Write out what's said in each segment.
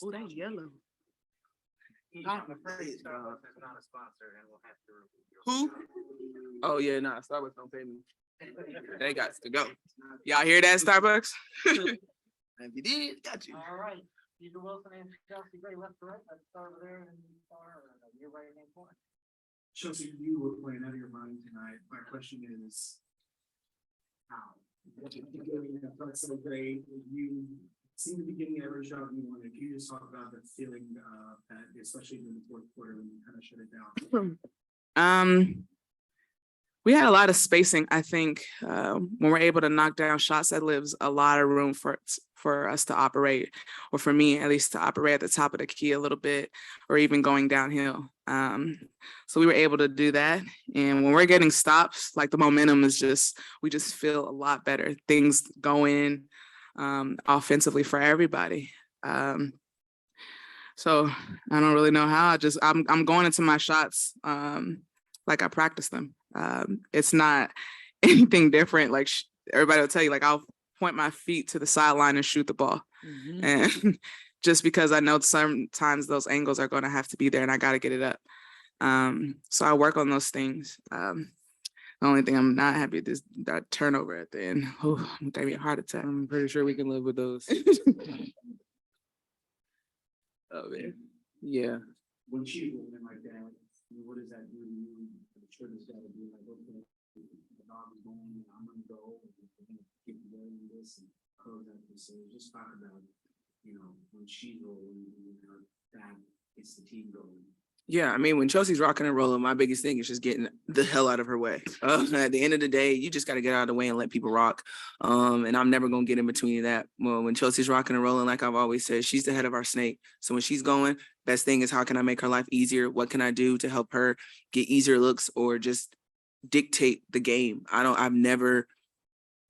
Oh, that's yellow. I'm afraid Starbucks is not a sponsor, and we'll have to. Who? Oh yeah, nah, Starbucks don't pay me. They got to go. Y'all hear that, Starbucks? If you did, got you. All right. Peter Wilson and Chelsea Gray left to right. Let's start over there and your right hand corner. Chelsea, you were playing out of your mind tonight. My question is, how? That felt so great. You seemed to be getting every shot you wanted. Can you just talk about the feeling that, especially in the fourth quarter, when you kind of shut it down? We had a lot of spacing. I think when we're able to knock down shots, that leaves a lot of room for us to operate, or for me at least to operate at the top of the key a little bit, or even going downhill. So we were able to do that. And when we're getting stops, like the momentum is we just feel a lot better. Things going offensively for everybody. So I don't really know how. I'm going into my shots like I practice them. It's not anything different. Like everybody will tell you, like I'll point my feet to the sideline and shoot the ball. Mm-hmm. And just because I know sometimes those angles are going to have to be there and I got to get it up. So I work on those things. The only thing I'm not happy is that turnover at the end. Oh, it gave me a heart attack. I'm pretty sure we can live with those. Oh man. Yeah. When she's rolling like that, what does that do to you? I'm sure there's got to be like, okay, the dog is going, I'm going to go, and we're going to keep doing this and close out this. So just talk about, when she's rolling, that it's the team going. Yeah, I mean, when Chelsea's rocking and rolling, my biggest thing is just getting the hell out of her way. At the end of the day, you just got to get out of the way and let people rock. And I'm never going to get in between that. Well, when Chelsea's rocking and rolling, like I've always said, she's the head of our snake. So when she's going, best thing is how can I make her life easier? What can I do to help her get easier looks or just dictate the game? I've never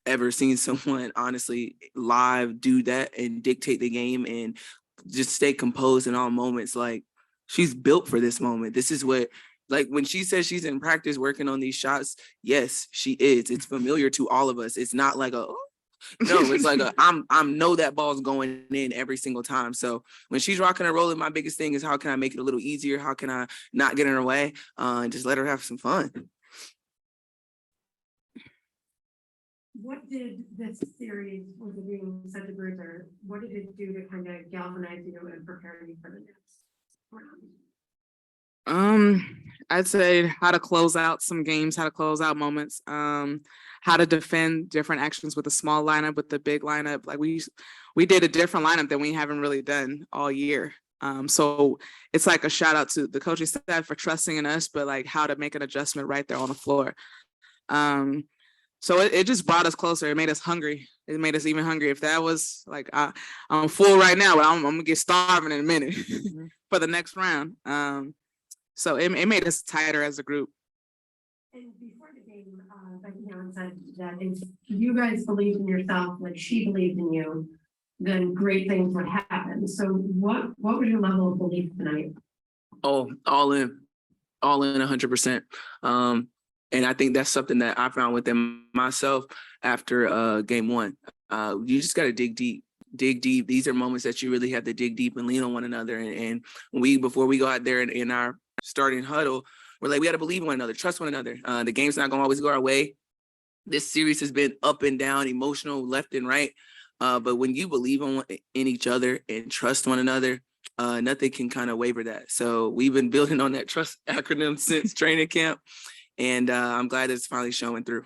ever seen someone honestly live do that and dictate the game and just stay composed in all moments. Like, she's built for this moment. This is what, like when she says she's in practice working on these shots, yes, she is. It's familiar to all of us. It's not like it's like I'm know that ball's going in every single time. So when she's rocking and rolling, my biggest thing is how can I make it a little easier? How can I not get in her way? And just let her have some fun. What did this series, with it being such a bruiser, what did it do to kind of galvanize you and prepare you for the next round? I'd say how to close out some games, how to close out moments, how to defend different actions with a small lineup, with the big lineup. Like we did a different lineup than we haven't really done all year. So it's like a shout out to the coaching staff for trusting in us, but like how to make an adjustment right there on the floor. So it just brought us closer. It made us hungry. It made us even hungry. If that was like, I'm full right now, but I'm gonna get starving in a minute for the next round. So it made us tighter as a group. And before the game, Becky Hammond said that if you guys believed in yourself, like she believed in you, then great things would happen. So what was your level of belief tonight? Oh, all in 100%. And I think that's something that I found within myself after game one. You just got to dig deep. These are moments that you really have to dig deep and lean on one another. And before we go out there in our starting huddle, we're like, we got to believe in one another, trust one another. The game's not going to always go our way. This series has been up and down, emotional, left and right. But when you believe in each other and trust one another, nothing can kind of waver that. So we've been building on that trust acronym since training camp. And I'm glad it's finally showing through.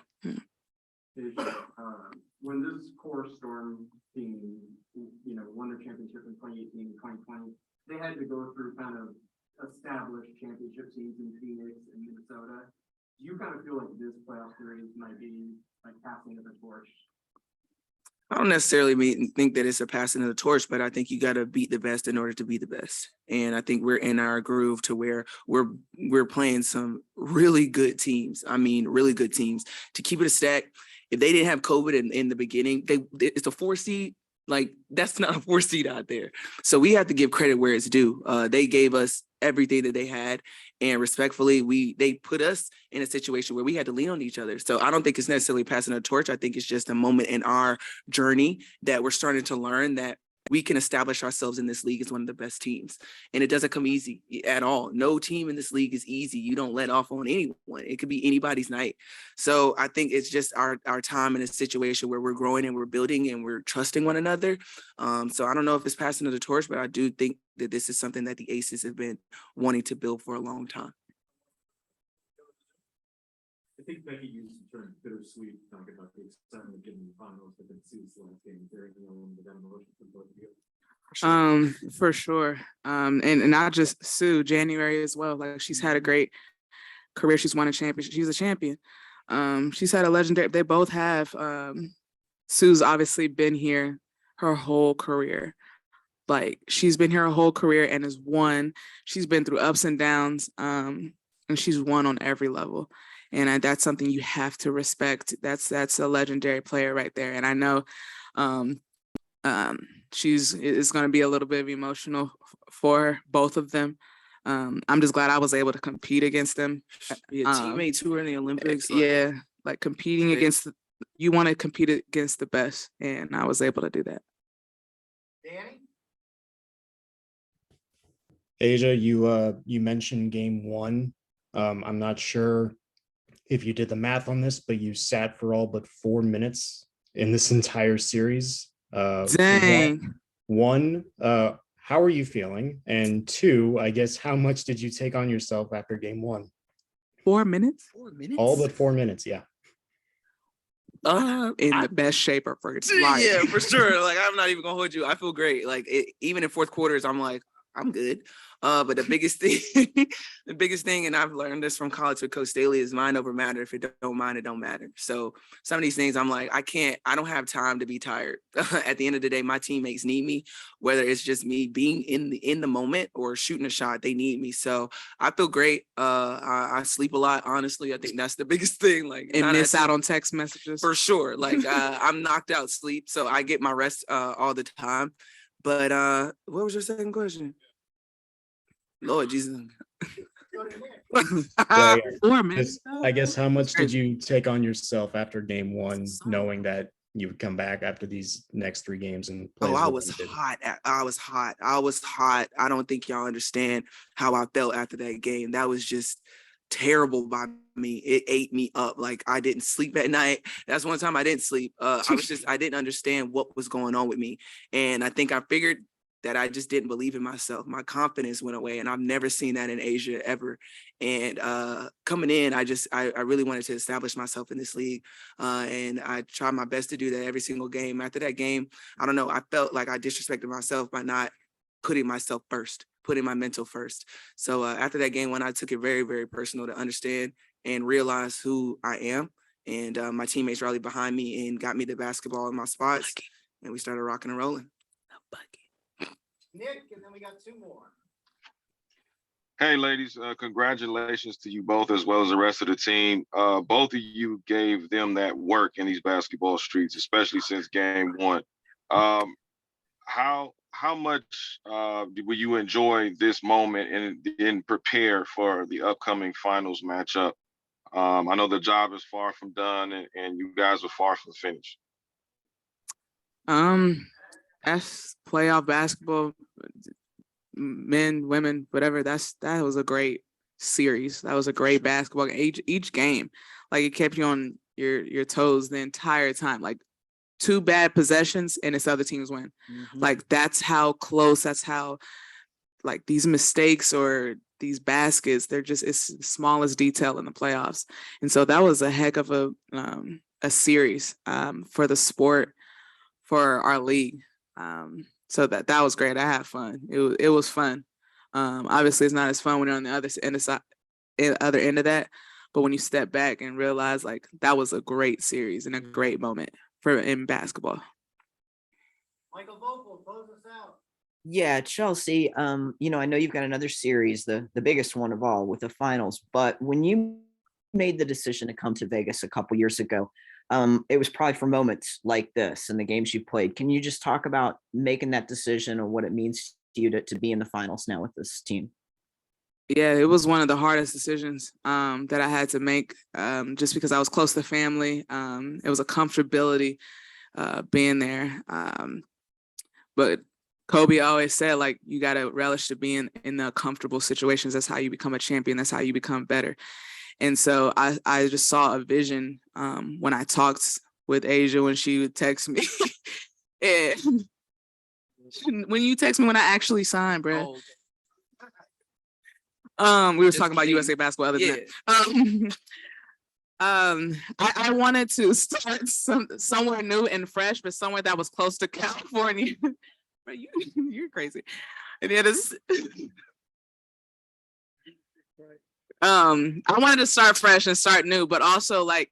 When this core Storm team, won their championship in 2018 and 2020, they had to go through kind of established championship teams in Phoenix and Minnesota. Do you kind of feel like this playoff series might be like passing of the torch? I don't necessarily think that it's a passing of the torch, but I think you got to beat the best in order to be the best. And I think we're in our groove to where we're playing some really good teams. I mean, really good teams. To keep it a stack, if they didn't have COVID in the beginning, it's a 4 seed. Like, that's not a 4 seed out there. So we have to give credit where it's due. They gave us everything that they had. And respectfully, they put us in a situation where we had to lean on each other. So I don't think it's necessarily passing a torch. I think it's just a moment in our journey that we're starting to learn that we can establish ourselves in this league as one of the best teams. And it doesn't come easy at all. No team in this league is easy. You don't let off on anyone. It could be anybody's night. So I think it's just our time in a situation where we're growing and we're building and we're trusting one another. So I don't know if it's passing of the torch, but I do think that this is something that the Aces have been wanting to build for a long time. I think Becky used the term bittersweet, talking about the excitement of getting the finals, but then Sue's last game, very young, with that emotion for both of you. For sure. And not just Sue, January as well. Like, she's had a great career. She's won a championship. She's a champion. She's had a legendary, they both have. Sue's obviously been here her whole career. Like, she's been here her whole career and has won. She's been through ups and downs, and she's won on every level. And that's something you have to respect. That's a legendary player right there. And I know it's going to be a little bit of emotional for both of them. I'm just glad I was able to compete against them. Teammates who are in the Olympics. Yeah, like competing against, you want to compete against the best. And I was able to do that. Danny? Asia, you mentioned game one. I'm not sure if you did the math on this, but you sat for all but 4 minutes in this entire series. Dang. One, how are you feeling? And two, I guess, how much did you take on yourself after game one? 4 minutes? 4 minutes? All but 4 minutes, yeah. In the best shape of her life. Yeah, for sure. Like, I'm not even gonna hold you. I feel great. Like, even in fourth quarters, I'm like, I'm good. But the biggest thing, and I've learned this from college with Coach Staley, is mind over matter. If it don't mind, it don't matter. So some of these things, I'm like, I don't have time to be tired. At the end of the day, my teammates need me, whether it's just me being in the moment or shooting a shot, they need me. So I feel great. I sleep a lot, honestly. I think that's the biggest thing. Like, And miss out on text messages. for sure. Like, I'm knocked out sleep, so I get my rest all the time. But what was your second question? Lord Jesus. Yeah, 4 minutes. I guess how much did you take on yourself after game one, knowing that you would come back after these next 3 games and play? Oh, I was hot. I was hot. I don't think y'all understand how I felt after that game. That was just terrible by me. It ate me up. Like, I didn't sleep at night. That's one time I didn't sleep. I didn't understand what was going on with me. And I think I figured that I just didn't believe in myself. My confidence went away, and I've never seen that in Asia ever. And coming in, I really wanted to establish myself in this league. And I tried my best to do that every single game. After that game, I don't know, I felt like I disrespected myself by not putting myself first, putting my mental first. So after that game, when I took it very, very personal to understand and realize who I am, and my teammates rallied behind me and got me the basketball in my spots, and we started rocking and rolling. Nick, and then we got 2 more. Hey, ladies, congratulations to you both as well as the rest of the team. Both of you gave them that work in these basketball streets, especially since game one. How much will you enjoy this moment and prepare for the upcoming finals matchup? I know the job is far from done and you guys are far from finished. That's playoff basketball, men, women, whatever. That was a great series. That was a great basketball. Each game, like, it kept you on your toes the entire time. Like, 2 bad possessions and it's other teams win. Mm-hmm. Like, that's how close. That's how, like, these mistakes or these baskets, it's the smallest detail in the playoffs. And so that was a heck of a series for the sport, for our league. So that was great. I had fun. It was fun. Obviously, it's not as fun when you're on the other end of that. But when you step back and realize, like, that was a great series and a great moment in basketball. Michael Vogel, close us out. Yeah, Chelsea, I know you've got another series, the biggest one of all, with the finals, but when you made the decision to come to Vegas a couple years ago, it was probably for moments like this and the games you played. Can you just talk about making that decision and what it means to you to be in the finals now with this team? Yeah, it was one of the hardest decisions that I had to make, just because I was close to family. It was a comfortability being there. But Kobe always said, like, you got to relish to being in the comfortable situations. That's how you become a champion. That's how you become better. And so I just saw a vision when I talked with Asia when she would text me. And when you text me when I actually signed, bro. We were Just talking about kidding. USA basketball other Yeah. than that. I wanted to start somewhere new and fresh, but somewhere that was close to California. Bro, you're crazy. And it is I wanted to start fresh and start new, but also like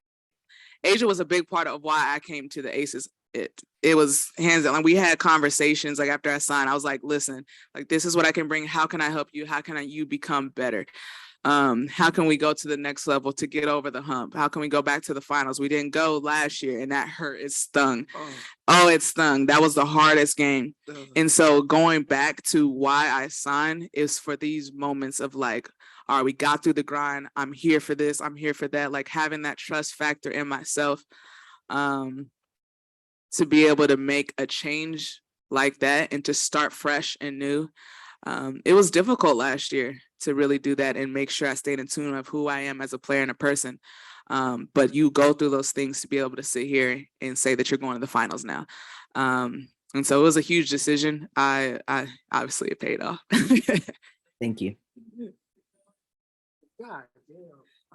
Asia was a big part of why I came to the Aces. It was hands on. Like, we had conversations like after I signed. I was like, listen, like, this is what I can bring. How can I help you? How can you become better? How can we go to the next level to get over the hump? How can we go back to the finals? We didn't go last year, and that hurt. It stung. Oh, it stung. That was the hardest game. And so going back to why I signed is for these moments of like, all right, we got through the grind. I'm here for this. I'm here for that. Like, having that trust factor in myself, to be able to make a change like that and to start fresh and new. It was difficult last year to really do that and make sure I stayed in tune of who I am as a player and a person. But you go through those things to be able to sit here and say that you're going to the finals now. And so it was a huge decision. I obviously it paid off. Thank you. God.